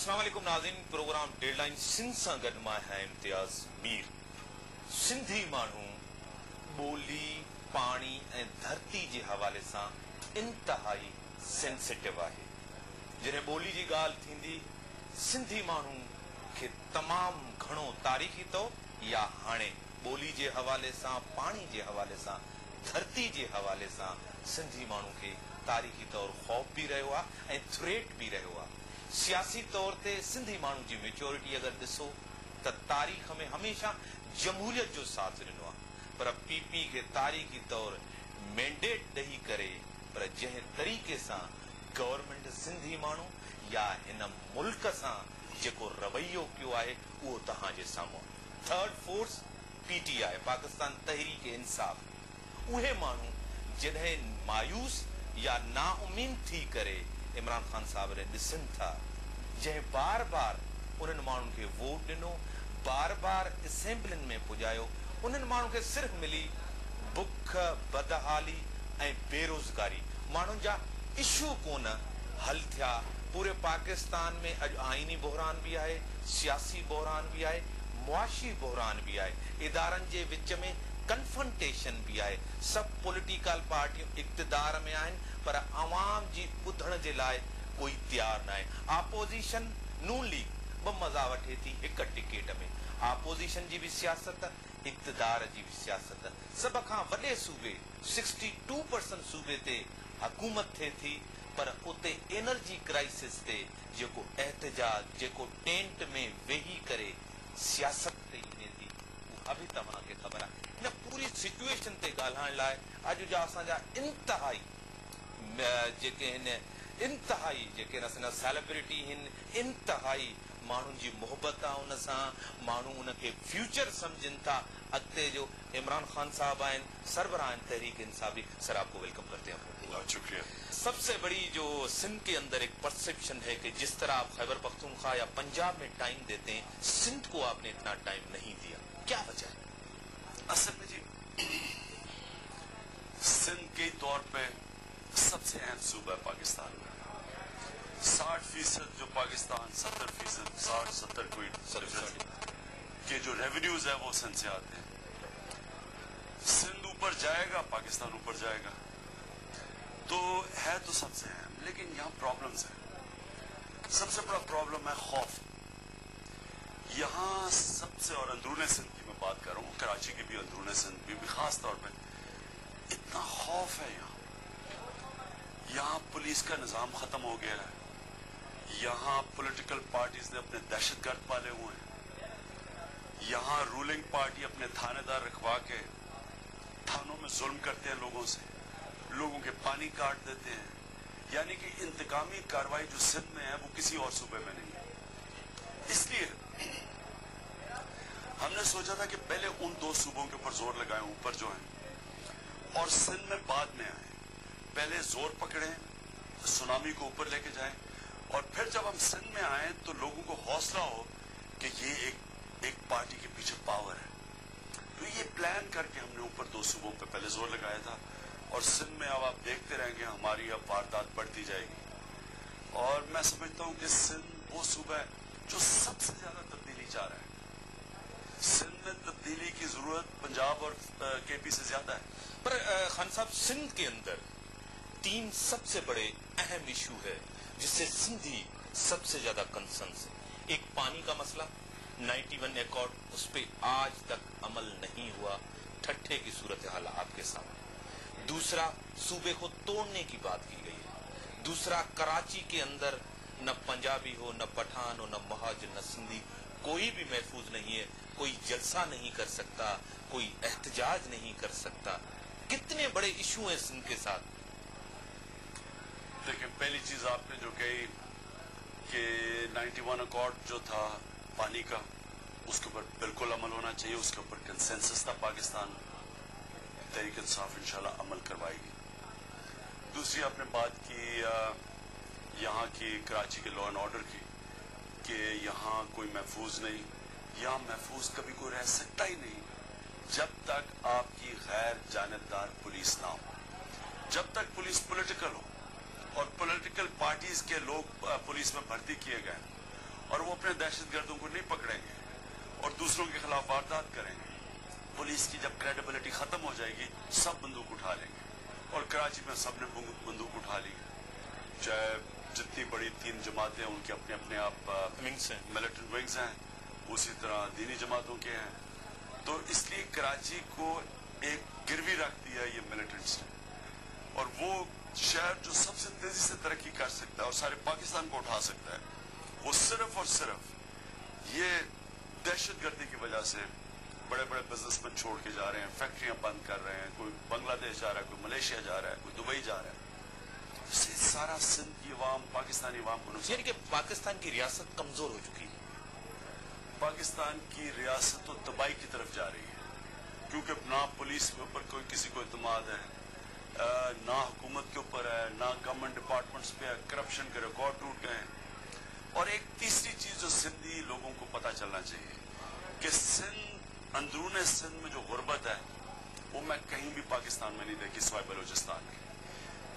अस्सलाम वालेकुम नाज़रीन, प्रोग्राम डेडलाइन सिंध सां गॾु मां आहियां इम्तियाज़ मीर। सिंधी माण्हू ॿोली, पाणी ऐं धरती जे हवाले सां इंतहाई सेंसिटिव आहे। जॾहिं ॿोली जी ॻाल्हि थींदी, सिंधी माण्हू खे तमामु घणो तारीख़ी तौर या हाणे ॿोली जे हवाले सां, पाणी जे हवाले सां, धरती जे हवाले सां सिंधी माण्हू खे तारीख़ी तौर ख़ौफ़ बि रहियो आहे ऐं थ्रेट बि रहियो आहे। सियासी तौर ते सिंधी माण्हू जी मेच्योरिटी अगरि ॾिसो त तारीख़ में हमेशह जमहूरियत जो साथ ॾिनो आहे, पर पीपी खे तारीख़ी तौर मैंडेट ॾेई करे पर जंहिं तरीक़े सां गवर्नमेंट सिंधी माण्हू या हिन मुल्क सां जेको रवैयो कयो आहे उहो तव्हांजे साम्हूं। Third force PTI, Pakistan Tehreek इंसाफ़, उहे माण्हू जॾहिं मायूस या नाउमीद थी करे इमरान खान साहब खे ॾिसनि था, जंहिं बार बार उन्हनि माण्हुनि खे वोट ॾिनो, बार बार असेंबलियुनि में पुॼायो, उन्हनि माण्हुनि खे सिर्फ़ मिली बुख, बदहाली ऐं बेरोज़गारी। माण्हुनि जा इशू कोन हल थिया। पूरे पाकिस्तान में अॼु आइनी बहरान बि आहे, सियासी बहरान बि आहे, मुआशी बहरान बि आहे, इदारनि जे विच में कन्फ्रंटेशन भी आहे। सब पॉलिटिकल पार्टियूं इक़्तिदार में आहिनि पर अवाम जी ॿुधण जे लाइ कोई तयार न आहे। आपोज़िशन नून लीग ॿ मज़ा वठे थी हिक टिकेट में। आपोज़िशन जी बि सियासत, इक़्तिदार जी बि सियासत। सभ खां वॾे सूबे 62% सूबे ते हुकूमत थिए थी, पर उते एनर्जी क्राइसिस ते जेको एहतजाज, जेको टेंट में वेही करे सियासत कई वञे थी, उहा बि तव्हांखे ख़बर आहे। इन पूरी सिचुएशन ते ॻाल्हाइण लाइ अॼु जा असांजा इंतहाई जेके हिन इंतहाई जेके असांजा सेलिब्रिटी आहिनि, इंतहाई माण्हुनि जी मोहबत आहे उन सां, माण्हू उनखे फ्यूचर सम्झनि था अॻिते जो। इमरान खान साहब आहिनि, सरबराह तहरीक इंसाफी। सर, आपको वेलकम करते हैं। शुक्रिया। सबसे बड़ी जो सिंध के अंदर एक परसेप्शन है कि जिस तरह आप खैबर पख्तूनख्वा या पंजाब में टाइम देते हैं, सिंध को आपने इतना टाइम नहीं दिया, क्या वजह है? असल में जी, सिंध के तौर पे सबसे अहम सूबा है पाकिस्तान में। 60% जो पाकिस्तान, 70%, 60-70 कोई के जो रेवेन्यूज है वो सिंध से आते हैं। सिंध ऊपर जाएगा, पाकिस्तान ऊपर जाएगा, तो है तो सबसे अहम। लेकिन यहाँ प्रॉब्लम्स है। सबसे बड़ा प्रॉब्लम है खौफ। यहाँ सबसे, और अंदरूनी सिंध की मैं बात कर रहा हूँ, कराची की भी, अंदरूनी सिंध भी खास तौर पे इतना खौफ है यहाँ। यहाँ पुलिस का निज़ाम खत्म हो गया है। यहाँ पॉलिटिकल पार्टीज ने अपने दहशतगर्द पाले हुए हैं। यहाँ रूलिंग पार्टी अपने थानेदार रखवा के थानों में जुल्म करते हैं लोगों से, लोगों के पानी काट देते हैं। यानी कि इंतकामी कार्रवाई जो सिंध में है वो किसी और सूबे में नहीं है। इसलिए हमने सोचा था कि पहले उन दो सूबों के ऊपर जोर लगाएं, ऊपर जो है, और सिंध में बाद में आए। पहले जोर पकड़े, सुनामी को ऊपर लेके जाएं, और फिर जब हम सिंध में आए तो लोगों को हौसला हो कि ये एक पार्टी के पीछे पावर है। तो ये प्लान करके हमने ऊपर दो सूबों पे पहले जोर लगाया था। और सिंध में अब आप देखते रहेंगे हमारी अब वारदात बढ़ती जाएगी। और मैं समझता हूँ कि सिंध वो सूबा है जो सबसे ज्यादा तब्दीली चाह रहा है। सिंध में तब्दीली की जरूरत पंजाब और KP से ज्यादा है। पर खान साहब, सिंध के अंदर 3 सबसे बड़े अहम इशू है जिससे सिंधी सबसे ज्यादा कंसर्न है। एक पानी का मसला, 91 एकॉर्ड, उस पर आज तक अमल नहीं हुआ, ठट्ठे की सूरत हाल आपके सामने। दूसरा, सूबे को तोड़ने की बात की गई है। दूसरा, कराची के अंदर न पंजाबी हो, न पठान हो, न महाजन, न सिंधी, कोई भी महफूज नहीं है। कोई जलसा नहीं कर सकता, कोई एहतजाज नहीं कर सकता। कितने बड़े इशू हैं सिंध के साथ? देखिए, पहली चीज आपने जो कही कि 91 अकॉर्ड जो था पानी का, उसके ऊपर बिल्कुल अमल होना चाहिए। उसके ऊपर कंसेंसस था, पाकिस्तान तहरीक इंसाफ इंशाल्लाह अमल करवाएगी। दूसरी आपने बात की यहाँ की कराची के लॉ एंड ऑर्डर की, कि यहाँ कोई महफूज नहीं। यहाँ महफूज कभी कोई रह सकता ही नहीं जब तक आपकी गैर जानिबदार पुलिस ना हो। जब तक पुलिस पॉलिटिकल हो और पॉलिटिकल पार्टीज के लोग पुलिस में भर्ती किए गए और वो अपने दहशतगर्दों को नहीं पकड़ेंगे और दूसरों के खिलाफ वारदात करेंगे। पुलिस की जब क्रेडिबिलिटी खत्म हो जाएगी, सब बंदूक उठा लेंगे, और कराची में सबने बंदूक उठा ली। चाहे जितनी बड़ी 3 जमातें उनके अपने अपने आप विंग्स हैं, मिलिटेंट विंग्स हैं, उसी तरह दीनी जमातों के हैं। तो इसलिए कराची को एक गिरवी रख दिया ये मिलिटेंट्स ने, और वो शहर जो सबसे तेजी से तरक्की कर सकता है और सारे पाकिस्तान को उठा सकता है, वो सिर्फ और सिर्फ ये दहशतगर्दी की वजह से बड़े बड़े बिजनेसमैन छोड़ के जा रहे हैं, फैक्ट्रियां बंद कर रहे हैं, कोई बांग्लादेश जा रहा है, कोई मलेशिया जा रहा है, कोई दुबई जा रहा है। इससे सारा सिंध की अवाम, पाकिस्तानी अवाम को नुकसान। यानी कि पाकिस्तान की रियासत कमजोर हो चुकी है। पाकिस्तान की रियासत तो तबाही की तरफ जा रही है, क्योंकि ना पुलिस के ऊपर कोई किसी को इत्मीनान है, ना हुकूमत के ऊपर है, ना गवर्नमेंट डिपार्टमेंट्स पे है, करप्शन के रिकॉर्ड टूट गए हैं। और एक तीसरी चीज जो सिंधी लोगों को पता चलना चाहिए कि सिंध, अंदरूने सिंध में जो गुर्बत है वो मैं कहीं भी पाकिस्तान में नहीं देखी सिवाय बलूचिस्तान में।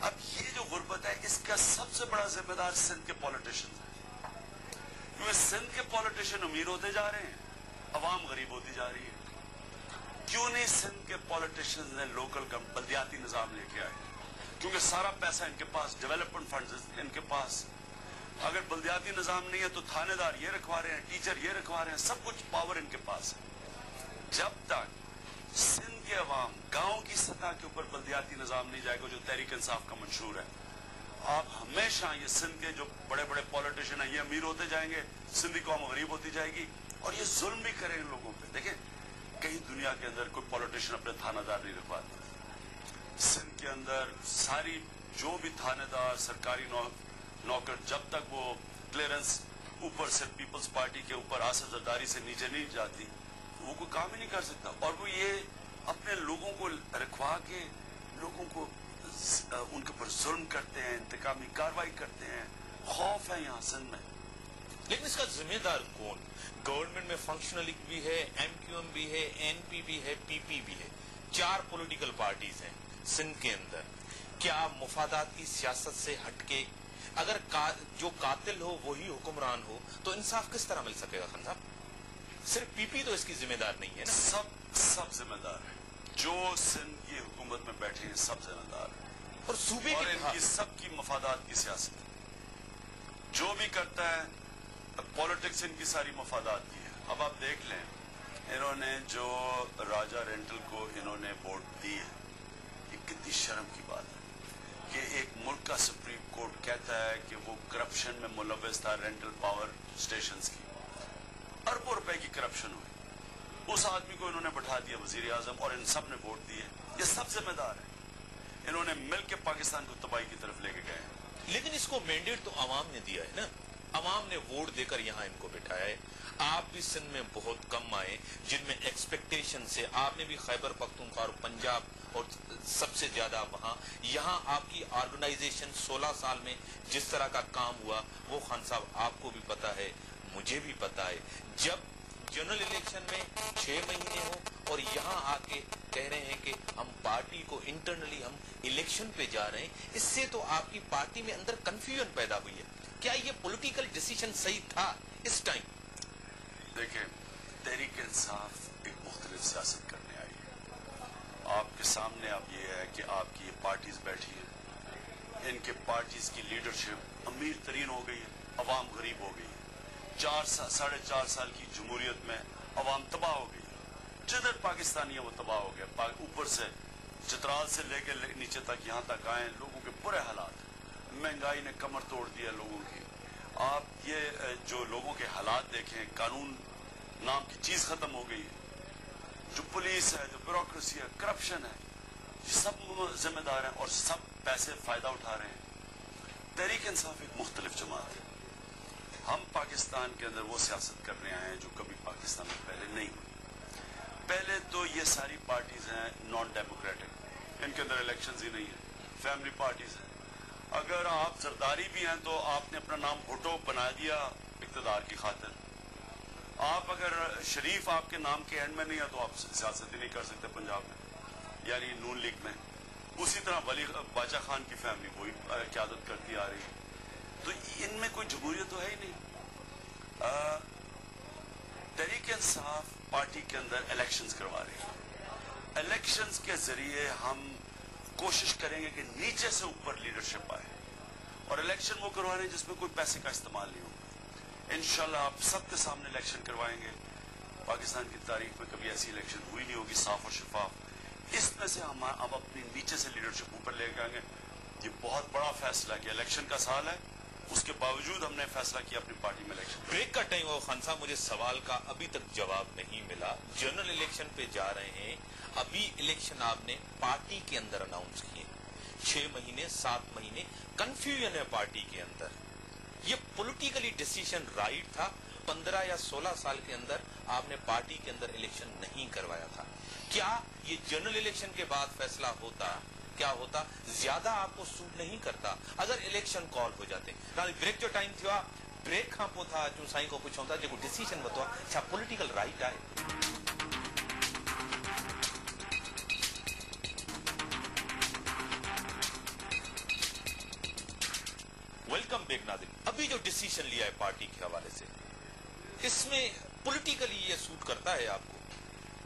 अब ये जो गुर्बत है, इसका सबसे बड़ा जिम्मेदार सिंध के पॉलिटिशियंस हैं, क्योंकि सिंध के पॉलिटिशियन अमीर होते जा रहे हैं, अवाम गरीब होती जा रही है। क्यों नहीं सिंध के पॉलिटिशियंस ने लोकल बल्दियाती निजाम लेके आए? क्योंकि सारा पैसा इनके पास, डेवलपमेंट फंड्स इनके पास। अगर बल्दियाती निजाम नहीं है तो थानेदार ये रखवा रहे हैं, टीचर ये रखवा रहे हैं, सब कुछ पावर इनके पास है। जब तक सिंध के अवाम गांव की सतह के ऊपर बल्दियाती निजाम नहीं जाएगा, जो तहरीक इंसाफ का मंशूर है, आप हमेशा ये सिंध के जो बड़े बड़े पॉलिटिशियन हैं ये अमीर होते जाएंगे, सिंधी कौम गरीब होती जाएगी, और ये जुल्म भी करें लोगों पे। देखें, कहीं दुनिया के अंदर कोई पॉलिटिशियन अपने थानेदार नहीं रखवाता। सिंध के अंदर सारी जो भी थानेदार, सरकारी नौकर, जब तक वो क्लियरेंस ऊपर से पीपल्स पार्टी के ऊपर आसफ जरदारी से नीचे नहीं जाती, वो कोई काम ही नहीं कर सकता। और वो ये अपने लोगों को रखवा के लोगों को उनके ऊपर जुल्म करते हैं, इंतकामी कार्रवाई करते हैं। खौफ है यहाँ सिंध में। लेकिन इसका जिम्मेदार कौन? गवर्नमेंट में फंक्शनल भी है, एमक्यूएम भी है, एनपी भी है, पीपी भी है। 4 पॉलिटिकल पार्टीज हैं सिंध के अंदर। क्या मुफादात की सियासत से हटके अगर जो कातिल हो वही हुक्मरान हो तो इंसाफ किस तरह मिल सकेगा? खान साहब, सिर्फ पीपी तो इसकी जिम्मेदार नहीं है ना। सब जिम्मेदार है। जो सिंध की हुकूमत में बैठे हैं सब जिम्मेदार है, और सूबे और की इनकी सबकी मफादात की सियासत है। जो भी करता है पॉलिटिक्स इनकी सारी मफादात की है। अब आप देख लें, इन्होंने जो राजा रेंटल को इन्होंने वोट दी है, ये कितनी शर्म की बात है कि एक मुल्क का सुप्रीम कोर्ट कहता है कि वो करप्शन में मुलव्वस था, रेंटल पावर स्टेशंस की अरबों रुपए की करप्शन हुई। उस आदमी को इन्होंने बैठा दिया वजीर आजम, और इन सब ने वोट दिए। ये सब जिम्मेदार है। इन्होंने मिलकर पाकिस्तान को तबाही की तरफ लेके गए। लेकिन इसको मैंडेट तो अवाम ने दिया है ना, अवाम ने वोट देकर यहाँ इनको बिठाया है। आप भी सिंध में बहुत कम आए जिनमें एक्सपेक्टेशन से, आपने भी खैबर पख्तूनख्वा और पंजाब और सबसे ज्यादा वहां, यहाँ आपकी ऑर्गेनाइजेशन 16 साल में जिस तरह का काम हुआ वो खान साहब आपको भी पता है, मुझे भी पता है। जब जनरल इलेक्शन में 6 महीने हो और यहाँ आके कह रहे हैं कि हम पार्टी को इंटरनली हम इलेक्शन पे जा रहे हैं, इससे तो आपकी पार्टी में अंदर कंफ्यूजन पैदा हुई है। क्या ये पॉलिटिकल डिसीजन सही था इस टाइम? देखिए, तहरीक इंसाफ एक मुख्तलिफ सियासत करने आई है। आपके सामने अब ये है कि आपकी ये पार्टीज बैठी है, इनके पार्टीज की लीडरशिप अमीर तरीन हो गई है, अवाम गरीब हो गई है। 4.5 साल की जमहूरियत में अवाम तबाह हो गई है। जिधर पाकिस्तानी है वो तबाह हो गया। ऊपर से चित्राल से लेकर नीचे तक, यहाँ तक आए, लोगों के बुरे हालात। महंगाई ने कमर तोड़ दिया लोगों की। आप ये जो लोगों के हालात देखें, कानून नाम की चीज खत्म हो गई है। जो पुलिस है, जो ब्यूरोक्रेसी है, करप्शन है, ये सब जिम्मेदार हैं और सब पैसे फायदा उठा रहे हैं। तहरीक इंसाफ एक मुख्तलिफ जमात है। हम पाकिस्तान के अंदर वो सियासत करने आए हैं जो कभी पाकिस्तान में पहले नहीं हुई। पहले तो ये सारी पार्टीज हैं नॉन डेमोक्रेटिक, इनके अंदर इलेक्शंस ही नहीं है, फैमिली पार्टीज हैं। अगर आप जरदारी भी हैं तो आपने अपना नाम भुट्टो बना दिया इक़्तिदार की खातिर। आप अगर शरीफ आपके नाम के एंड में नहीं है तो आप सियासत ही नहीं कर सकते पंजाब में, यानी नून लीग में। उसी तरह वली बादशाह खान की फैमिली वही क़यादत करती आ रही है। तो इनमें कोई जमहूरियत तो है ही नहीं। तहरीक इंसाफ पार्टी के अंदर इलेक्शंस करवा रही है। इलेक्शंस के जरिए हम कोशिश करेंगे कि नीचे से ऊपर लीडरशिप आए और इलेक्शन वो करवा रहे हैं जिसमें कोई पैसे का इस्तेमाल नहीं होगा। इंशाल्लाह आप सबके सामने इलेक्शन करवाएंगे। पाकिस्तान की तारीख में कभी ऐसी इलेक्शन हुई नहीं होगी, साफ और शफाफ। इसमें से हम अपनी नीचे से लीडरशिप ऊपर लेकर आएंगे। ये बहुत बड़ा फैसला है कि इलेक्शन का साल है, उसके बावजूद हमने फैसला किया अपनी पार्टी में इलेक्शन। ब्रेक का टाइम हो खान साहब, मुझे सवाल का अभी तक जवाब नहीं मिला। जनरल इलेक्शन पे जा रहे हैं, अभी इलेक्शन आपने पार्टी के अंदर अनाउंस किए, 6 महीने 7 महीने कंफ्यूजन है पार्टी के अंदर। ये पॉलिटिकली डिसीजन राइट था? 15 या 16 साल के अंदर आपने पार्टी के अंदर इलेक्शन नहीं करवाया था। क्या ये जनरल इलेक्शन के बाद फैसला होता, क्या होता, ज्यादा आपको सूट नहीं करता अगर इलेक्शन कॉल हो जाते? ब्रेक जो टाइम थियो, ब्रेक खां पोइ था जो साईं को पुछूं था जेको डिसीजन वरितो आहे, छा पॉलिटिकल राइट आहे? वेलकम बैक नाज़रीन। अभी जो डिसीजन लिया है पार्टी के हवाले से, इसमें पॉलिटिकली ये सूट करता है आपको?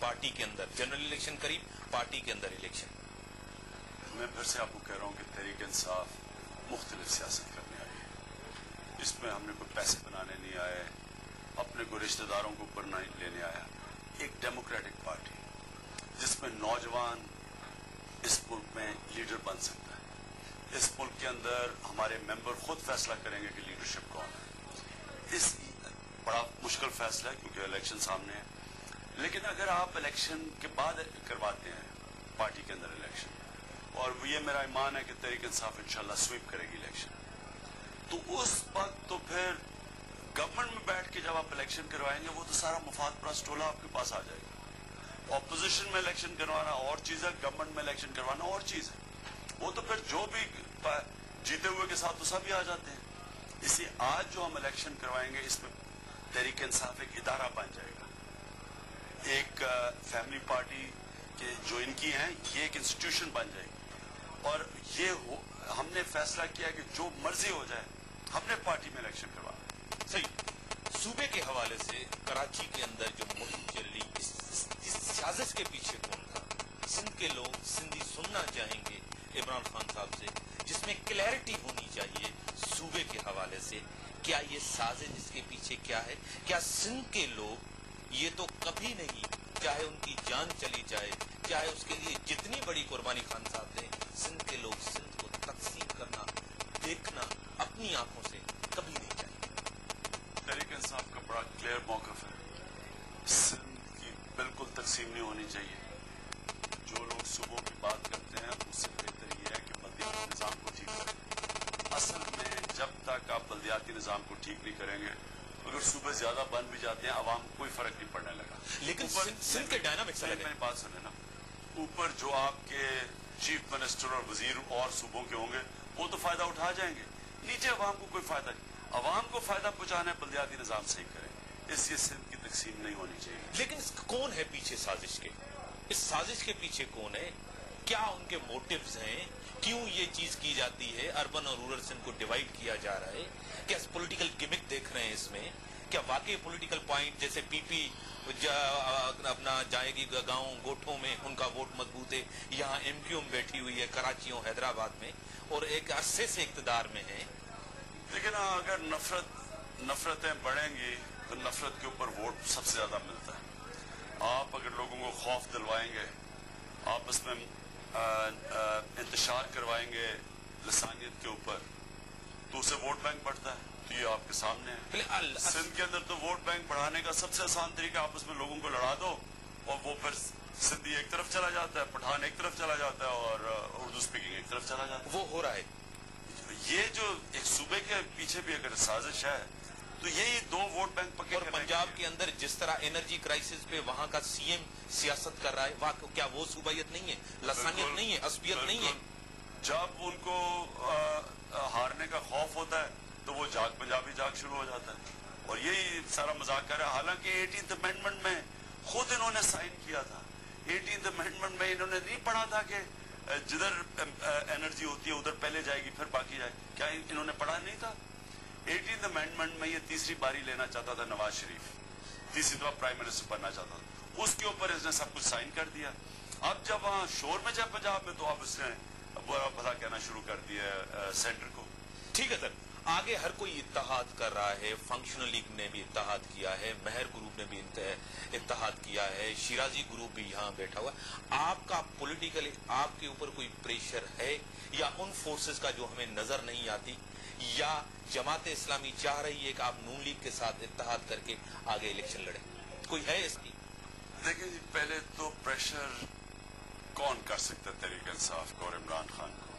पार्टी के अंदर जनरल इलेक्शन करीब, पार्टी के अंदर इलेक्शन। मैं फिर से आपको कह रहा हूँ कि तहरीक इंसाफ मुख्तलिफ सियासत करने आई है। इसमें हमने कोई पैसे बनाने नहीं आए, अपने को रिश्तेदारों को ऊपर नहीं लेने आया। एक डेमोक्रेटिक पार्टी जिसमें नौजवान इस मुल्क में लीडर बन सकता है। इस मुल्क के अंदर हमारे मेंबर खुद फैसला करेंगे कि लीडरशिप कौन है। इस बड़ा मुश्किल फैसला है क्योंकि इलेक्शन सामने है। लेकिन अगर आप इलेक्शन के बाद करवाते हैं पार्टी के अंदर इलेक्शन, और ये मेरा ईमान है कि तहरीक इंसाफ इंशाल्लाह स्वीप करेगी इलेक्शन, तो उस वक्त तो फिर गवर्नमेंट में बैठ के जब आप इलेक्शन करवाएंगे वो तो सारा मुफाद परस्त टोला आपके पास आ जाएगा। ऑपोजिशन में इलेक्शन करवाना और चीज है, गवर्नमेंट में इलेक्शन करवाना और चीज है। वो तो फिर जो भी जीते हुए के साथ तो सभी आ जाते हैं। इसी आज जो हम इलेक्शन करवाएंगे इसमें तहरीक इंसाफ एक इदारा बन जाएगा, एक फैमिली पार्टी के जो इनकी हैं ये एक इंस्टीट्यूशन बन जाएगी। और ये हमने फैसला किया कि जो मर्जी हो जाए हमने पार्टी में इलेक्शन करवाना। सही। सूबे के हवाले से कराची के अंदर जो मुहिम चल रही, इस साजिश के पीछे कौन था? सिंध के लोग सिंधी सुनना चाहेंगे इमरान खान साहब से, जिसमें क्लैरिटी होनी चाहिए सूबे के हवाले से। क्या ये साजिश इसके पीछे क्या है? क्या सिंध के लोग ये तो कभी नहीं, चाहे उनकी जान चली जाए, चाहे उसके लिए जितनी बड़ी कुर्बानी खान साहब दें, सिंध के लोग सिंध को तकसीम करना, देखना अपनी आंखों से कभी नहीं चाहिए। तहरीक इंसाफ का बड़ा क्लियर मौकफ है, सिंध की बिल्कुल तकसीम नहीं होनी चाहिए। जो लोग सुबह की बात करते हैं उससे बेहतर यह है कि बल्दियाती निज़ाम को ठीक करें। असल में जब तक आप बल्दियाती निज़ाम को ठीक नहीं करेंगे, अगर सुबह ज्यादा बन भी जाते हैं आवाम को कोई फर्क नहीं पड़ने लगा। लेकिन सिंध के डायनामिक्स अलग है। मेरी बात सुने ना, ऊपर जो आपके चीफ मिनिस्टर और वजीर और सूबों के होंगे वो तो फायदा उठा जाएंगे, नीचे अवाम को कोई फायदा नहीं। अवाम को फायदा पहुंचाना बल्दियाती निज़ाम सही करें, इसलिए सिंध की तकसीम नहीं होनी चाहिए। लेकिन कौन है पीछे साजिश के? इस साजिश के पीछे कौन है? क्या उनके मोटिव्स हैं? क्यों ये चीज की जाती है? अर्बन और रूरल सिंध को डिवाइड किया जा रहा है? क्या पॉलिटिकल गिमिक देख रहे हैं इसमें? क्या वाकई पॉलिटिकल पॉइंट, जैसे पीपी अपना जाएगी गांव गोठों में, उनका वोट मजबूत है, यहाँ एमक्यूएम बैठी हुई है कराची और हैदराबाद में और एक अरसे से इक्तदार में है। लेकिन अगर नफरतें बढ़ेंगी तो नफरत के ऊपर वोट सबसे ज्यादा मिलता है। आप अगर लोगों को खौफ दिलवाएंगे, आपस में इंतशार करवाएंगे लसानियत के ऊपर, तो उसे वोट बैंक बढ़ता है। तो ये आपके सामने है। सिंध के अंदर तो वोट बैंक बढ़ाने का सबसे आसान तरीका आपस में लोगों को लड़ा दो और वो फिर सिंधी एक तरफ चला जाता है, पठान एक तरफ चला जाता है और उर्दू स्पीकिंग एक तरफ चला जाता है। वो हो रहा है। ये जो एक सूबे के पीछे भी अगर साजिश है तो यही दो वोट बैंक पक्के। और पंजाब के अंदर जिस तरह एनर्जी क्राइसिस पे वहां का सीएम सियासत कर रहा है, वहां क्या वो सूबायत नहीं है, लसानियत नहीं है, असबियत नहीं है? जब उनको हारने का खौफ होता है तो वो पंजाबी जाग शुरू हो जाता है और यही सारा मजाक कर रहा है। हालांकि 18th अमेंडमेंट में खुद इन्होंने साइन किया था। 18th अमेंडमेंट में इन्होंने नहीं पढ़ा था कि जिधर एनर्जी होती है उधर पहले जाएगी फिर बाकी जाएगी। क्या इन्होंने पढ़ा नहीं था? 18th अमेंडमेंट में ये तीसरी बारी लेना चाहता था नवाज शरीफ, तीसरी दफा प्राइम मिनिस्टर बनना चाहता था, उसके ऊपर इसने सब कुछ साइन कर दिया। अब जब वहां शोर में जब पंजाब में, तो अब उसने बुरा भला कहना शुरू कर दिया सेंटर को। ठीक है सर, आगे हर कोई इत्तेहाद कर रहा है, फंक्शनल लीग ने भी इत्तेहाद किया है, मेहर ग्रुप ने भी इत्तेहाद किया है, शिराजी ग्रुप भी यहाँ बैठा हुआ है। आपका पॉलिटिकली आपके ऊपर कोई प्रेशर है या उन फोर्सेस का जो हमें नजर नहीं आती, या जमात इस्लामी चाह रही है कि आप नून लीग के साथ इत्तेहाद करके आगे इलेक्शन लड़े, कोई है इसकी? देखिए जी, पहले तो प्रेशर कौन कर सकता है तहरीक इंसाफ को और इमरान खान को?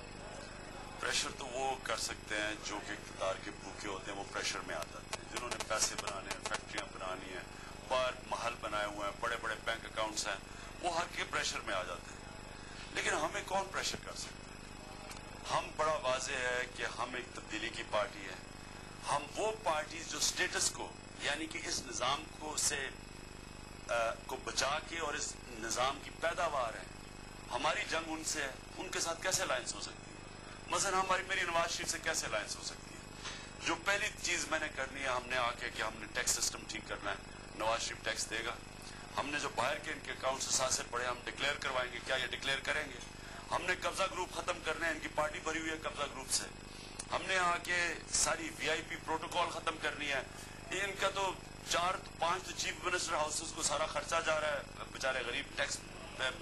प्रेशर तो वो कर सकते हैं जो कि इक़्तिदार के भूखे होते हैं, वो प्रेशर में आ जाते हैं, जिन्होंने पैसे बनाने हैं, फैक्ट्रियां बनानी है, बार महल बनाए हुए हैं, बड़े बड़े बैंक अकाउंट्स हैं, वो हर के प्रेशर में आ जाते हैं। लेकिन हमें कौन प्रेशर कर सकता है? हम बड़ा वाज़ेह है कि हम एक तब्दीली की पार्टी है। हम वो पार्टी जो स्टेटस को, यानी कि इस निज़ाम को से को बचा के और इस निज़ाम की पैदावार है, हमारी जंग उनसे है, उनके साथ कैसे अलायंस हो सकती है? मसलन मेरी नवाज शरीफ से कैसे अलायंस हो सकती है? जो पहली चीज मैंने करनी है, हमने आके कि हमने टैक्स सिस्टम ठीक करना है, नवाज शरीफ टैक्स देगा। हमने जो बाहर के इनके अकाउंट से सासे पड़े हम डिक्लेयर करवाएंगे, क्या ये डिक्लेयर करेंगे? हमने कब्जा ग्रुप खत्म करना है, इनकी पार्टी भरी हुई है कब्जा ग्रुप से। हमने आके सारी वीआईपी प्रोटोकॉल खत्म करनी है। इनका तो 4-5 तो चीफ मिनिस्टर हाउसेस को सारा खर्चा जा रहा है बेचारे गरीब टैक्स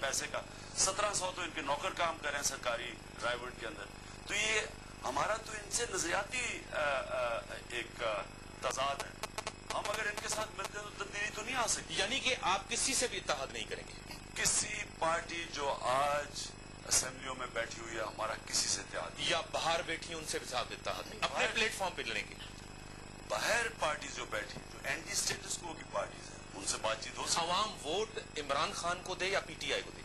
पैसे का। 1700 तो इनके नौकर काम कर रहे हैं सरकारी ड्राइवर के अंदर। तो ये हमारा तो इनसे नजरियाती एक तजाद है। हम अगर इनके साथ मिलते हैं तो तब्दीली तो नहीं आ सकती। यानी कि आप किसी से भी इत्तेहाद नहीं करेंगे? किसी पार्टी जो आज असेंबलियों में बैठी हुई है, हमारा किसी से इत्तेहाद या बाहर बैठी उनसे भी साथ इत्तेहाद नहीं, अपने प्लेटफॉर्म पे लड़ेंगे। बाहर पार्टी जो बैठी जो एंटी स्टेटस को की पार्टीज है, उनसे बातचीत हो सकती है। अवाम वोट इमरान खान को दे या पीटीआई को दे?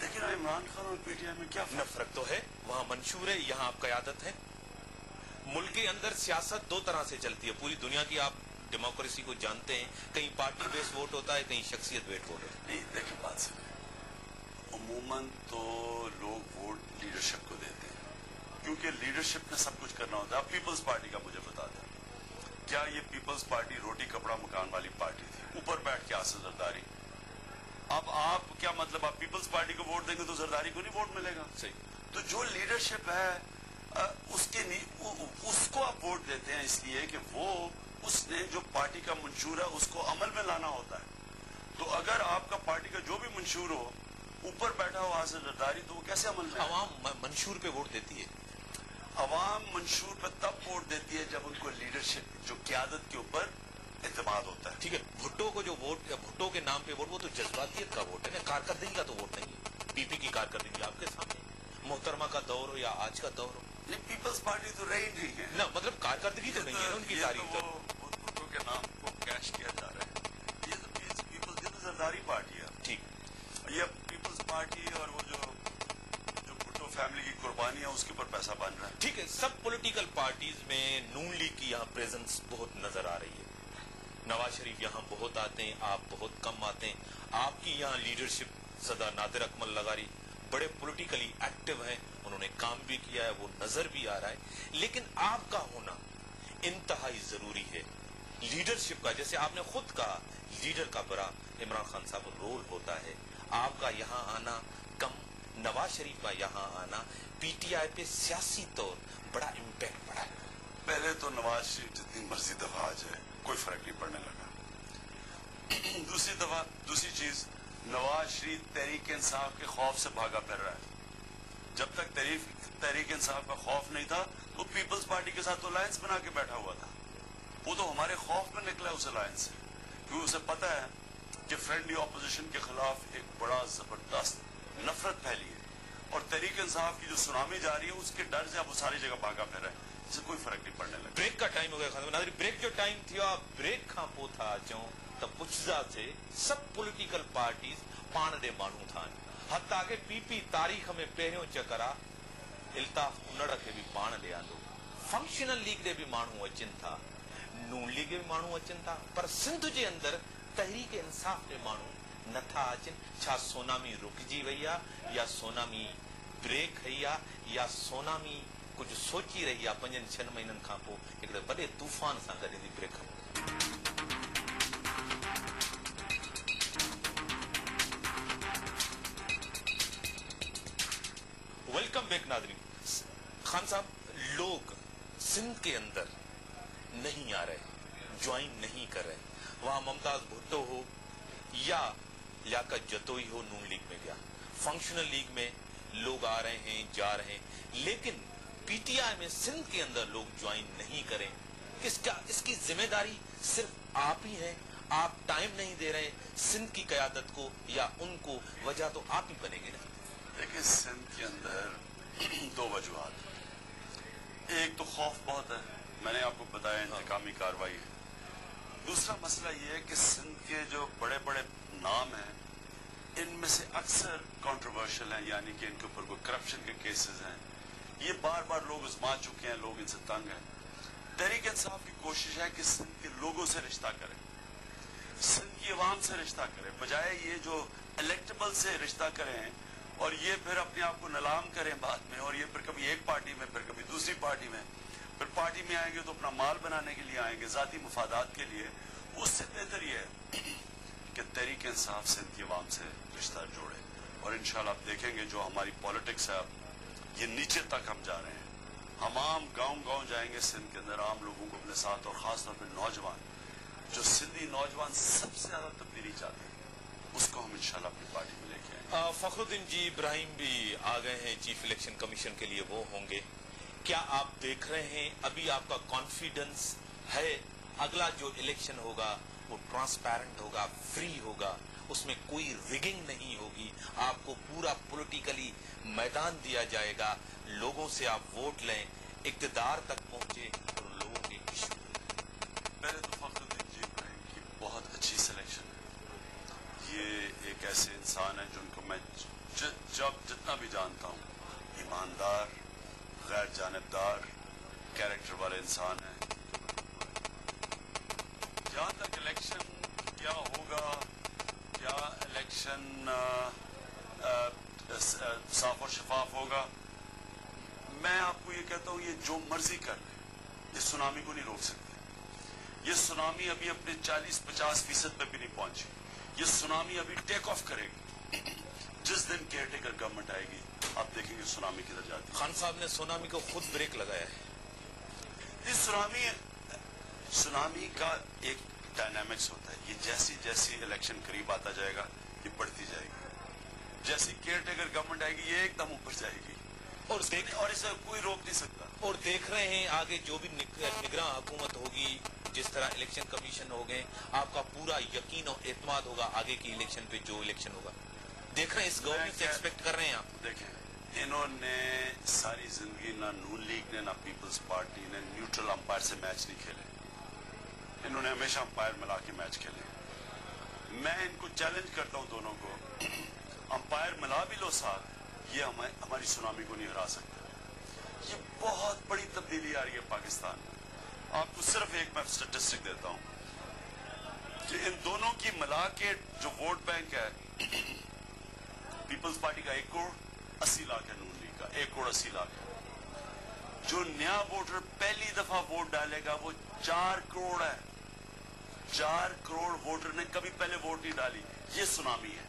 लेकिन इमरान खान और पीटीआई में क्या फर्क तो है, वहां मंशूर है, यहाँ आप कयादत है। मुल्क के अंदर सियासत दो तरह से चलती है, पूरी दुनिया की आप डेमोक्रेसी को जानते हैं, कहीं पार्टी बेस्ड वोट होता है, कहीं शख्सियत बेस्ड वोट होता है। नहीं, देखिए बात सुनिए, अमूमन तो लोग वोट लीडरशिप को देते हैं, क्योंकि लीडरशिप ने सब कुछ करना होता है। अब पीपल्स पार्टी का मुझे बता दें, क्या ये पीपल्स पार्टी रोटी कपड़ा मकान वाली पार्टी थी? ऊपर बैठ के आसिफ जरदारी। अब आप क्या मतलब, आप पीपल्स पार्टी को वोट देंगे तो जरदारी को नहीं वोट मिलेगा? सही। तो जो लीडरशिप है उसको आप वोट देते हैं इसलिए कि वो उसने जो पार्टी का मंशूर है उसको अमल में लाना होता है। तो अगर आपका पार्टी का जो भी मंशूर हो ऊपर बैठा हो आसिफ जरदारी, तो वो कैसे अमल में? अवाम मंशूर पे वोट देती है। अवाम मंशूर पर तब वोट देती है जब उनको लीडरशिप जो क़यादत के ऊपर एतमाद होता है। ठीक है, भुट्टो को जो वोट, भुट्टो के नाम पे वोट, वो तो जज्बातियत का वोट है ना, कारकर्दगी का तो वोट नहीं है। पीपी की कारकर्दगी आपके सामने, मोहतरमा का दौर हो या आज का दौर हो। नहीं, पीपल्स पार्टी तो रही नहीं है ना, मतलब कारकर्दगी तो नहीं है ना उनकी तारीफ। तो भुट्टो के नाम को कैश किया जा रहा है। ये तो पीपल्स, ये तो जरदारी पार्टी है। ठीक, ये पीपल्स पार्टी और वो जो भुट्टो फैमिली की कुर्बानी है उसके ऊपर पैसा बन रहा है। ठीक है, सब पॉलिटिकल पार्टीज में नून लीग की यहाँ प्रेजेंस बहुत नजर आ रही है। नवाज शरीफ यहाँ बहुत आते हैं, आप बहुत कम आते हैं। आपकी यहाँ लीडरशिप सदा नादिर अकमल लगारी बड़े पॉलिटिकली एक्टिव हैं, उन्होंने काम भी किया है, वो नजर भी आ रहा है। लेकिन आपका होना इंतहाई जरूरी है लीडरशिप का। जैसे आपने खुद कहा, लीडर का बड़ा इमरान खान साहब रोल होता है। आपका यहाँ आना कम, नवाज शरीफ का यहाँ आना पीटीआई पे सियासी तौर बड़ा इम्पैक्ट पड़ा है। पहले तो नवाज शरीफ जितनी मर्जी दफा आ जाए कोई फर्क नहीं पड़ने लगा। दूसरी चीज, नवाज शरीफ तहरीक इंसाफ के खौफ से भागा फिर रहा है। जब तक तहरीक इंसाफ का खौफ नहीं था तो पीपल्स पार्टी के साथ तो अलायंस बना के बैठा हुआ था। वो तो हमारे खौफ में निकला उस अलायंस से, क्योंकि उसे पता है कि फ्रेंडली ऑपोजिशन के खिलाफ एक बड़ा जबरदस्त नफरत फैली है, और तहरीक इंसाफ की जो सुनामी जा रही है उसके डर से अब वो सारी जगह भागा फिर रहा है। इससे कोई फर्क नहीं पड़ने लगा। ब्रेक का टाइम हो गया खत्म। नाज़रीन, ब्रेक जो टाइम थी ब्रेक खां पोइ था अचूं त पुछदा से सब पॉलिटिकल पार्टीज पाण ॾे माण्हू था आहिनि। हता के पीपी तारीख़ में पहिरियों चकर आहे इल्ताफ उनड़ खे बि पाण ॾे आंदो, फंक्शनल लीग ॾे बि माण्हू अचनि था, नून लीग ॾे बि माण्हू अचनि था, पर सिंध जे अंदर तहरीक इंसाफ ॾे माण्हू नथा अचनि। छा सोनामी रुकिजी वई आहे, या सोनामी ब्रेक कई आहे, या सोनामी कुछ सोची रही आहे 5-6 महीननि खां पोइ हिकिड़े वॾे तूफ़ान सां गॾु थी ब्रेक। वेलकम बैक नाज़रीन। खान साहब, लोग सिंध के अंदर नहीं आ रहे, ज्वाइन नहीं कर रहे। वहां मुमताज भुट्टो हो या लियाकत जतोई हो नून लीग में गया, फंक्शनल लीग में लोग आ रहे हैं, जा रहे हैं, लेकिन पीटीआई में सिंध के अंदर लोग ज्वाइन नहीं करें। इसकी जिम्मेदारी सिर्फ आप ही है? आप टाइम नहीं दे रहे सिंध की क़यादत को या उनको? वजह तो आप ही बनेंगे ना। देखिए, सिंध के अंदर दो वजूहत। एक तो खौफ बहुत है, मैंने आपको बताया इंतकामी कार्रवाई है। दूसरा मसला ये है कि सिंध के जो बड़े बड़े नाम हैं, इनमें से अक्सर कंट्रोवर्शियल हैं, यानी कि इनके ऊपर कोई करप्शन के केसेस हैं। ये बार बार लोग आजमा चुके हैं, लोग इनसे तंग हैं। तहरीक इंसाफ की कोशिश है कि सिंध के लोगों से रिश्ता करें, सिंध की आवाम से रिश्ता करें, बजाय ये जो इलेक्टेबल से रिश्ता करें और ये फिर अपने आप को नीलाम करें बाद में, और ये फिर कभी एक पार्टी में, फिर कभी दूसरी पार्टी में, फिर पार्टी में आएंगे तो अपना माल बनाने के लिए आएंगे, जाती मुफादात के लिए। उससे बेहतर ये है कि तहरीक इंसाफ सिंध की आवाम से रिश्ता जोड़े। और इंशाल्लाह आप देखेंगे जो हमारी पॉलिटिक्स है, अब ये नीचे तक हम जा रहे हैं। हम आम गांव जाएंगे सिंध के अंदर, आम लोगों को अपने साथ, और खासतौर पर नौजवान, जो सिंधी नौजवान सबसे ज्यादा तब्दीली चाहते हैं, उसको हम इंशाल्लाह अपनी पार्टी में लेके आएंगे। फखरुद्दीन जी इब्राहिम भी आ गए हैं चीफ इलेक्शन कमीशन के लिए, वो होंगे। क्या आप देख रहे हैं, अभी आपका कॉन्फिडेंस है अगला जो इलेक्शन होगा वो ट्रांसपेरेंट होगा, फ्री होगा, उसमें कोई रिगिंग नहीं होगी, आपको पूरा पॉलिटिकली मैदान दिया जाएगा, लोगों से आप वोट लें, इक्तदार तक पहुंचे और लोगों के इश्यू? पहले तो फखरुद्दीन जी इब्राहिम की बहुत अच्छी सिलेक्शन है। ये एक ऐसे इंसान है जिनको मैं जितना भी जानता हूँ, ईमानदार, गैर जानिबदार कैरेक्टर वाले इंसान है। जहाँ तक इलेक्शन क्या होगा, क्या इलेक्शन साफ और शफाफ होगा, मैं आपको ये कहता हूँ, ये जो मर्जी कर ले, ये सुनामी को नहीं रोक सकते। ये सुनामी अभी अपने 40-50% पे भी नहीं पहुंची। ये सुनामी अभी टेक ऑफ करेगी। जिस दिन केयरटेकर गवर्नमेंट आएगी, आप देखेंगे सुनामी किधर जाती है। खान साहब ने सुनामी को खुद ब्रेक लगाया है। इस सुनामी का एक डायनामिक्स होता है। ये जैसी जैसी इलेक्शन करीब आता जाएगा, ये बढ़ती जाएगी। जैसी केयरटेकर गवर्नमेंट आएगी, ये एकदम ऊपर जाएगी, और इसे कोई रोक नहीं सकता। और देख रहे हैं आगे जो भी निगरान हुकूमत होगी, जिस तरह इलेक्शन कमीशन हो गए, आपका पूरा यकीन और एतमाद होगा आगे की इलेक्शन पे, जो इलेक्शन होगा। देख रहे हैं इस गवर्नमेंट से एक्सपेक्ट कर रहे हैं आप? देखें, इन्होंने सारी जिंदगी ना नून लीग ने, ना पीपल्स पार्टी ने न्यूट्रल अंपायर से मैच नहीं खेले। इन्होंने हमेशा अंपायर मिला के मैच खेले। मैं इनको चैलेंज करता हूं दोनों को, अंपायर मिला भी लो साथ, ये हमारी सुनामी को नहीं हरा सकता। ये बहुत बड़ी तब्दीली आ रही है पाकिस्तान में। आपको सिर्फ एक मैं स्टेटिस्टिक देता हूं कि इन दोनों की मिला के जो वोट बैंक है, पीपल्स पार्टी का 1 करोड़ 80 लाख है, नून लीग का 1 करोड़ 80 लाख है। जो नया वोटर पहली दफा वोट डालेगा वो 4 करोड़ है। 4 करोड़ वोटर ने कभी पहले वोट नहीं डाली। ये सुनामी है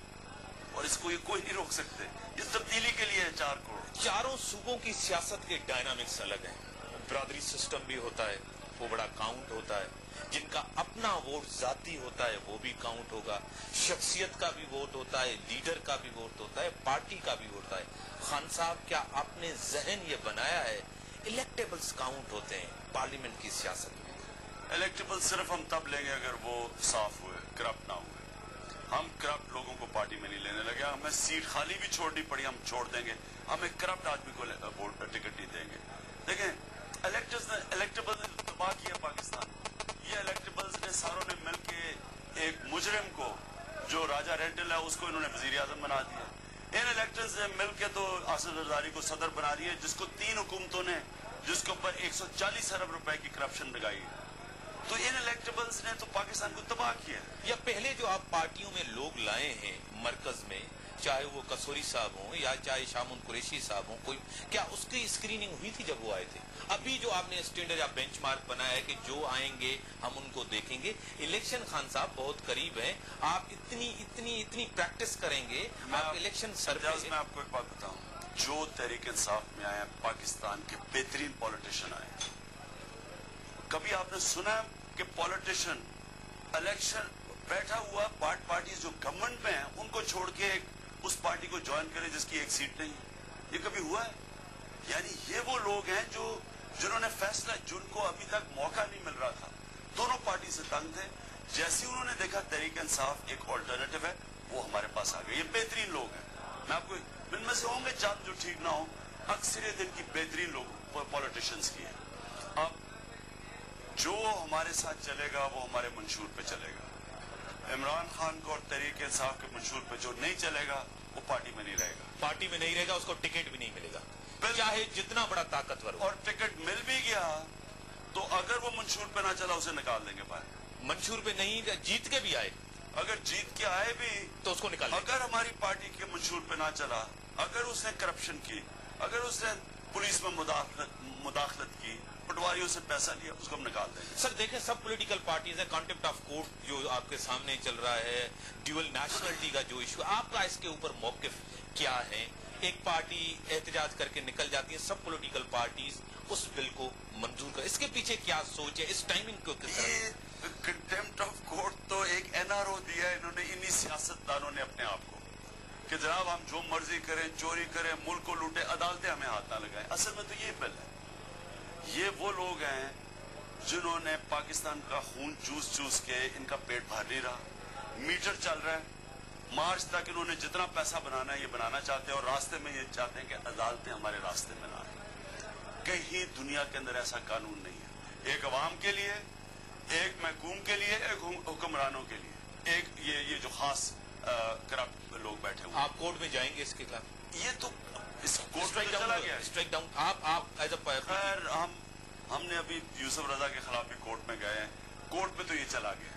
और इसको ये कोई नहीं रोक सकते। ये तब्दीली के लिए है 4 करोड़। चारों सूबों की सियासत के डायनामिक्स अलग हैं। बरादरी सिस्टम भी होता है, वो बड़ा काउंट होता है। जिनका अपना वोट जाती होता है वो भी काउंट होगा, शख्सियत का भी वोट होता है, लीडर का भी वोट होता है, पार्टी का भी होता है। खान साहब, क्या आपने जहन ये बनाया है इलेक्टेबल्स काउंट होते हैं पार्लियामेंट की सियासत में? इलेक्टेबल सिर्फ हम तब लेंगे अगर वो साफ हुए, करप्ट ना हुए। हम करप्ट लोगों को पार्टी में नहीं लेने लगे। हमें सीट खाली भी छोड़नी पड़ी हम छोड़ देंगे, हमें करप्ट आदमी को टिकट नहीं देंगे। देखें, इलेक्टेबल ने तबाह किया पाकिस्तान। ये इलेक्टेबल्स ने सारों ने मिलकर एक मुजरिम को, जो राजा रेंटल है, उसको इन्होंने वजीर आजम बना दिया। इन इलेक्टर्स ने मिलकर तो आसिफ जरदारी को सदर बना दिया, जिसको 3 हुकूमतों ने, जिसके ऊपर 140 अरब रुपए की करप्शन लगाई। तो इन इलेक्टेबल्स ने तो पाकिस्तान को तबाह किया। या पहले जो आप पार्टियों में लोग लाए हैं मरकज में, چاہے وہ کسوری صاحب ہوں یا چاہے شامون قریشی صاحب ہوں، کوئی کیا اس کی اسکریننگ ہوئی تھی جب وہ آئے تھے؟ ابھی جو آپ نے اسٹینڈرڈ یا بینچ مارک بنایا ہے کہ جو آئیں گے ہم ان کو دیکھیں گے، الیکشن خان صاحب بہت قریب ہیں، آپ اتنی پریکٹس کریں گے آپ الیکشن میں آپ کو ایک بات بتاؤں، جو تحریک انصاف میں آئے ہیں پاکستان کے بہترین پولیٹیشین آئے ہیں. کبھی آپ نے سنا کہ پولیٹیشین الیکشن بیٹھا ہوا پارٹیز جو گورنمنٹ میں ہیں ان کو چھوڑ کے اس پارٹی کو جوائن کرے جس کی ایک سیٹ نہیں ہے؟ یہ کبھی ہوا ہے؟ یعنی یہ وہ لوگ ہیں جنہوں نے فیصلہ، جن کو ابھی تک موقع نہیں مل رہا تھا، دونوں پارٹی سے تنگ تھے، جیسے انہوں نے دیکھا تحریک انصاف ایک آلٹرنیٹو ہے، وہ ہمارے پاس آ گئے. یہ بہترین لوگ ہیں. میں آپ کو ان میں سے ہوں گے چند جو ٹھیک نہ ہوں، اکثریت ان کی بہترین لوگ پولیٹیشینز کی ہیں. اب جو ہمارے ساتھ چلے گا وہ ہمارے منشور پہ چلے گا. عمران خان کو اور تحریک انصاف کے منشور پہ جو نہیں چلے گا وہ پارٹی میں نہیں رہے گا. پارٹی میں نہیں رہے گا، اس کو ٹکٹ بھی نہیں ملے گا چاہے جتنا بڑا طاقتور ہو. اور ٹکٹ مل بھی گیا تو اگر وہ منشور پہ نہ چلا اسے نکال دیں گے باہر. منشور پہ نہیں جیت کے بھی آئے، اگر جیت کے آئے بھی تو اس کو نکال دیں گے. اگر ہماری پارٹی کے منشور پہ نہ چلا، اگر اس نے کرپشن کی، اگر اس نے پولیس میں مداخلت کی، پٹواریوں سے پیسہ لیا، اس کو ہم نکال دیں گے. سر دیکھیں سب پولیٹیکل پارٹیز ہیں، کانٹیمپٹ آف کورٹ جو آپ کے سامنے چل رہا ہے، ڈیول نیشنلٹی کا جو ایشو، آپ کا اس کے اوپر موقف کیا ہے؟ ایک پارٹی احتجاج کر کے نکل جاتی ہے، سب پولیٹیکل پارٹیز اس بل کو منظور کر، اس کے پیچھے کیا سوچ ہے؟ اس ٹائمنگ کو کس طرح؟ کنٹیمپٹ آف کورٹ تو ایک NRO دیا ہے انہوں نے انہی سیاستدانوں نے اپنے آپ کو، کہ جناب ہم جو مرضی کریں، چوری کریں، ملک کو لوٹیں، عدالتیں ہمیں ہاتھ نہ لگائیں. اصل میں تو یہ بل ہے. یہ وہ لوگ ہیں جنہوں نے پاکستان کا خون چوس کے ان کا پیٹ بھر نہیں رہا. میٹر چل رہا ہے. مارچ تک انہوں نے جتنا پیسہ بنانا ہے یہ بنانا چاہتے ہیں، اور راستے میں یہ چاہتے ہیں کہ عدالتیں ہمارے راستے میں نہ آئیں. کہیں دنیا کے اندر ایسا قانون نہیں ہے. ایک عوام کے لیے، ایک محکوم کے لیے، ایک حکمرانوں کے لیے، ایک یہ جو خاص کرپٹ لوگ بیٹھے ہوئے. آپ کورٹ میں جائیں گے اس کے خلاف؟ یہ تو اس کورٹ میں چلا گیا. اسٹرائک ڈاؤن آپ ایز اے خیر ہم نے ابھی یوسف رضا کے خلاف بھی کورٹ میں گئے ہیں. کورٹ میں تو یہ چلا گیا.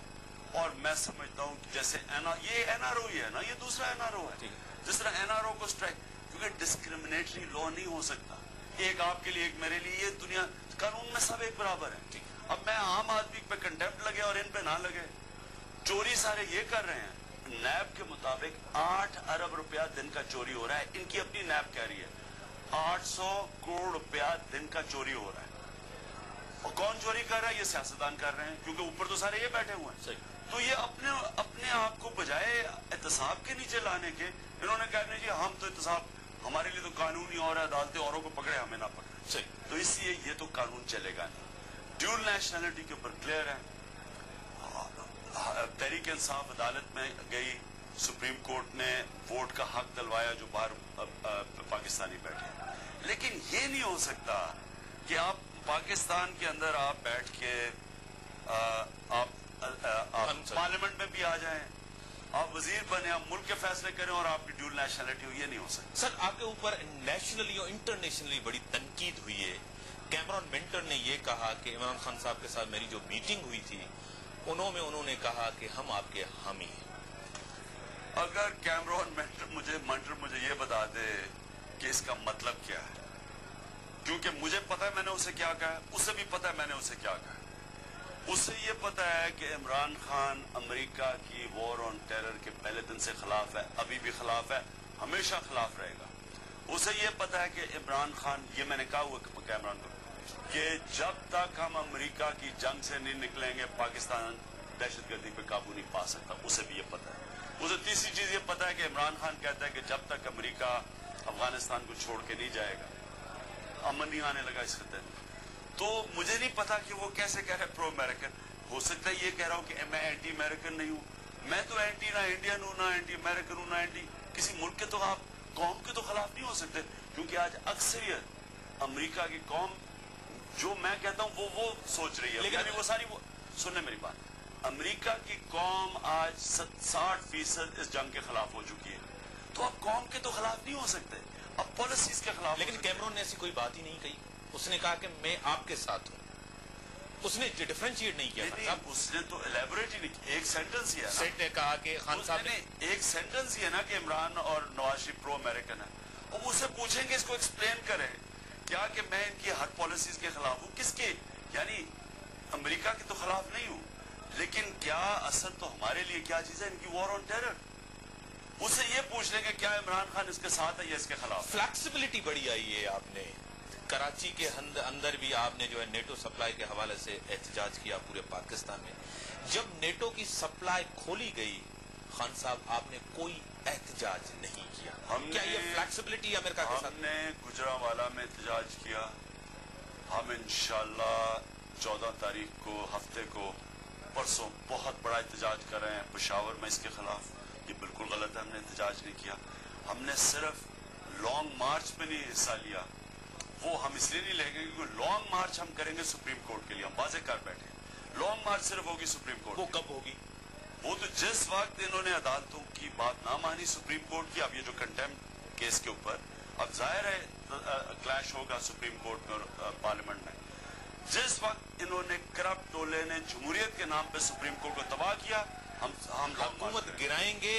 اور میں سمجھتا ہوں کہ جیسے یہ NRO ہی ہے نا، یہ دوسرا NRO ہے. جس طرح NRO کو اسٹرائک، کیونکہ ڈسکریمنیٹری لا نہیں ہو سکتا، ایک آپ کے لیے ایک میرے لیے. یہ دنیا قانون میں سب ایک برابر ہے. اب میں عام آدمی پہ کنٹیمپٹ لگے اور ان پہ نہ لگے. چوری سارے یہ کر رہے ہیں. نیب کے مطابق 8 ارب روپیہ دن کا چوری ہو رہا ہے. ان کی اپنی نیب کہہ رہی ہے 800 کروڑ روپیہ دن کا چوری ہو رہا ہے. اور کون چوری کر رہا ہے؟ یہ سیاستدان کر رہے ہیں، کیونکہ اوپر تو سارے یہ بیٹھے ہوئے ہیں. تو یہ اپنے آپ کو بجائے احتساب کے نیچے لانے کے، انہوں نے کہا جی ہم تو احتساب، ہمارے لیے تو قانون ہی اور ہے، عدالتیں اوروں کو پکڑے ہمیں نہ پکڑے. تو اس لیے یہ تو قانون چلے گا نہیں. ڈیول نیشنلٹی کے اوپر کلیئر ہے. تحریک انصاف عدالت میں گئی، سپریم کورٹ نے ووٹ کا حق دلوایا جو باہر پاکستانی بیٹھے. لیکن یہ نہیں ہو سکتا کہ آپ پاکستان کے اندر آپ بیٹھ کے آپ پارلیمنٹ میں بھی آ جائیں، آپ وزیر بنے، آپ ملک کے فیصلے کریں اور آپ کی ڈیول نیشنلٹی ہو. یہ نہیں ہو سکتا. سر آپ کے اوپر نیشنلی اور انٹرنیشنلی بڑی تنقید ہوئی ہے. کیمرون منٹر نے یہ کہا کہ عمران خان صاحب کے ساتھ میری جو میٹنگ ہوئی تھی انہوں نے کہا کہ ہم آپ کے حامی ہیں. اگر کیمرون منٹر مجھے یہ بتا دے کہ اس کا مطلب کیا ہے، کیونکہ مجھے پتا ہے میں نے اسے کیا کہا ہے، اسے بھی پتا ہے میں نے اسے کیا کہا ہے. اسے یہ پتا ہے کہ عمران خان امریکہ کی وار آن ٹیرر کے پہلے دن سے خلاف ہے، ابھی بھی خلاف ہے، ہمیشہ خلاف رہے گا. اسے یہ پتا ہے کہ عمران خان، یہ میں نے کہا ہوا کیمرون کو، کہ جب تک ہم امریکہ کی جنگ سے نہیں نکلیں گے پاکستان دہشت گردی پہ قابو نہیں پا سکتا. اسے بھی یہ پتا ہے. اسے تیسری چیز یہ پتا ہے کہ عمران خان کہتا ہے کہ جب تک امریکہ افغانستان کو چھوڑ کے نہیں جائے گا امن نہیں آنے لگا اس خطے میں. تو مجھے نہیں پتا کہ وہ کیسے کہہ رہے پرو امریکن. ہو سکتا ہے یہ کہہ رہا ہوں کہ میں اینٹی امریکن نہیں ہوں. میں تو اینٹی نہ انڈین ہوں، نہ اینٹی امریکن ہوں، نہ اینٹی کسی ملک کے. تو آپ قوم کے تو خلاف نہیں ہو سکتے، کیونکہ آج اکثریت امریکہ کی قوم جو میں کہتا ہوں وہ سوچ رہی ہے. لیکن ابھی وہ ساری سننے میری بات، امریکہ کی قوم آج 60% اس جنگ کے خلاف ہو چکی ہے. تو آپ قوم کے تو خلاف نہیں ہو سکتے، اب پالیسیز کے خلاف. لیکن کیمرون نے ایسی کوئی بات ہی نہیں کہی. اس نے کہا کہ میں آپ کے ساتھ ہوں. اس نے ڈیفرینشیٹ نہیں کیا خان صاحب. اس نے تو الیبوریٹ ہی نہیں, ایک سینٹنس ہی ہے نا. سیٹ نے کہا کہ خان صاحب نے ایک سینٹنس ہی ہے نا کہ عمران اور نواز شریف پرو امریکن ہے. اب اسے پوچھیں گے, اس کو ایکسپلین کریں کیا کہ میں ان کی ہر پالیسیز کے خلاف ہوں. کس کے, یعنی امریکہ کے تو خلاف نہیں ہوں, لیکن کیا اصل تو ہمارے لیے کیا چیز ہے ان کی وار آن ٹیرر. اسے یہ پوچھ لیں کہ کیا عمران خان اس کے ساتھ ہے یا اس کے خلاف. فلیکسیبلٹی بڑی آئی ہے. آپ نے کراچی کے اندر بھی آپ نے جو ہے نیٹو سپلائی کے حوالے سے احتجاج کیا پورے پاکستان میں. جب نیٹو کی سپلائی کھولی گئی خان صاحب آپ نے کوئی احتجاج نہیں کیا. کیا یہ فلیکسیبلٹی امریکہ کے ساتھ؟ ہم نے گجرانوالہ میں احتجاج کیا. ہم انشاءاللہ 14 تاریخ کو ہفتے کو پرسوں بہت بڑا احتجاج کر رہے ہیں پشاور میں اس کے خلاف. یہ بالکل غلط ہے, ہم نے احتجاج نہیں کیا. ہم نے صرف لانگ مارچ پہ نہیں حصہ لیا. وہ ہم اس لیے نہیں لیں گے کیونکہ لانگ مارچ ہم کریں گے سپریم کورٹ کے لیے. ہم واضح کر بیٹھے لانگ مارچ صرف ہوگی سپریم کورٹ. وہ کب ہوگی؟ وہ تو جس وقت انہوں نے عدالتوں کی بات نہ مانی سپریم کورٹ کی. اب یہ جو کنٹیمپٹ کیس کے اوپر اب ظاہر ہے کلیش ہوگا سپریم کورٹ میں اور پارلیمنٹ میں. جس وقت انہوں نے کرپٹ ٹولے نے جمہوریت کے نام پہ سپریم کورٹ کو تباہ کیا, ہم حکومت گرائیں گے,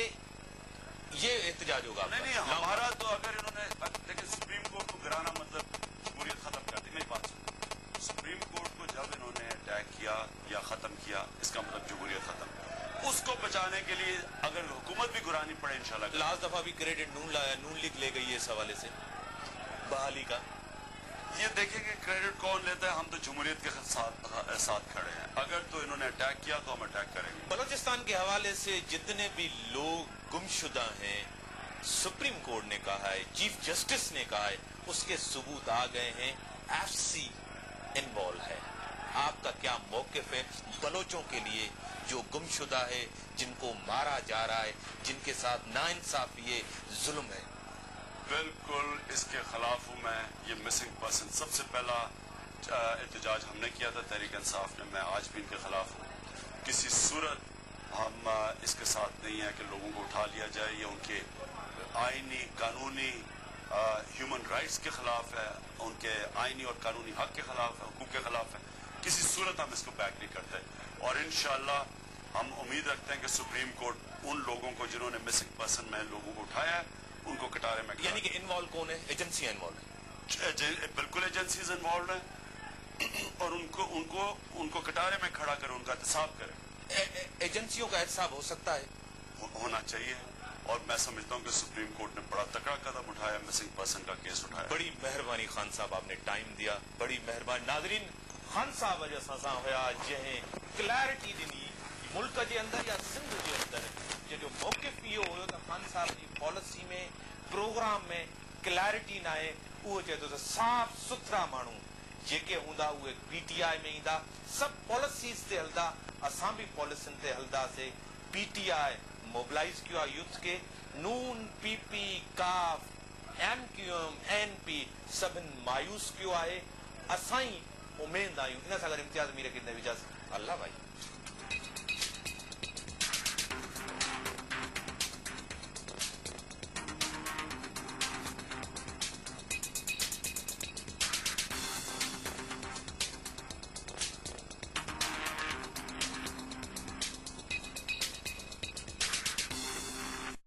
یہ احتجاج ہوگا. نہیں ہمارا تو اگر انہوں نے لیکن سپریم کورٹ کو گرانا مطلب جمہوریت ختم کر دی. میری بات سنو, سپریم کورٹ کو جب انہوں نے اٹیک کیا یا ختم کیا اس کا مطلب جمہوریت ختم. اس کو بچانے کے لیے اگر حکومت بھی گرانی پڑے انشاءاللہ. لاسٹ دفعہ بھی کریڈٹ نون لیگ لے گئی ہے اس حوالے سے بحالی کا. یہ دیکھیں کہ کریڈٹ کون لیتا ہے. ہم تو جمہوریت کے ساتھ کھڑے ہیں. اگر تو انہوں نے اٹیک کیا تو ہم اٹیک کریں گے. بلوچستان کے حوالے سے جتنے بھی لوگ گمشدہ ہیں سپریم کورٹ نے کہا ہے, چیف جسٹس نے کہا ہے, اس کے ثبوت آ گئے ہیں. ایف سی انوالو ہے. آپ کا کیا موقف ہے بلوچوں کے لیے جو گمشدہ ہے, جن کو مارا جا رہا ہے, جن کے ساتھ ناانصافی ہے, ظلم ہے؟ بالکل اس کے خلاف ہوں میں. یہ مسنگ پرسن سب سے پہلا احتجاج ہم نے کیا تھا تحریک انصاف نے. میں آج بھی ان کے خلاف ہوں. کسی صورت ہم اس کے ساتھ نہیں ہیں کہ لوگوں کو اٹھا لیا جائے. یہ ان کے آئینی قانونی ہیومن رائٹس کے خلاف ہے, ان کے آئینی اور قانونی حق کے خلاف ہے, حقوق کے خلاف ہے. کسی صورت ہم اس کو بیک نہیں کرتے. اور انشاءاللہ ہم امید رکھتے ہیں کہ سپریم کورٹ ان لوگوں کو جنہوں نے مسنگ پرسن میں لوگوں کو اٹھایا ہے ان کو کٹارے میں. یعنی کہ انوالو کون ہے؟ ایجنسیاں انوالو ہیں. بالکل ایجنسیز انوالوڈ ہیں اور ان کو کٹارے میں کھڑا کریں, ان کا احتساب کریں. ایجنسیوں کا احتساب ہو سکتا ہے, ہونا چاہیے. اور میں سمجھتا ہوں کہ سپریم کورٹ نے بڑا تکڑا قدم اٹھایا, مسنگ پرسن کا کیس اٹھایا. بڑی مہربانی خان صاحب, آپ نے ٹائم دیا, بڑی مہربانی. ناظرین, خان صاحب جیسا ہوا جہیں کلیئرٹی دینی ملک کے اندر یا سندھ کے اندر جو موقف یہ ہو خان صاحب کی پالیسی میں پروگرام میں کلیئرٹی نہ ہے. وہ چاہے تو صاف ستھرا مانو جیکے ہوندا وہ پی ٹی آئی میں ایندا, سب پالیسیز تے ہلدا, اساں بھی پالیسن تے ہلدا سے. پی ٹی آئی موبلائز کیا یوتھ کے, نون پی پی کاف M Q M N P سبن مایوس کیوں ہے. اسائیں امید آیوں ان ساں امتیاز میرے کتنے وجہ اللہ بھائی.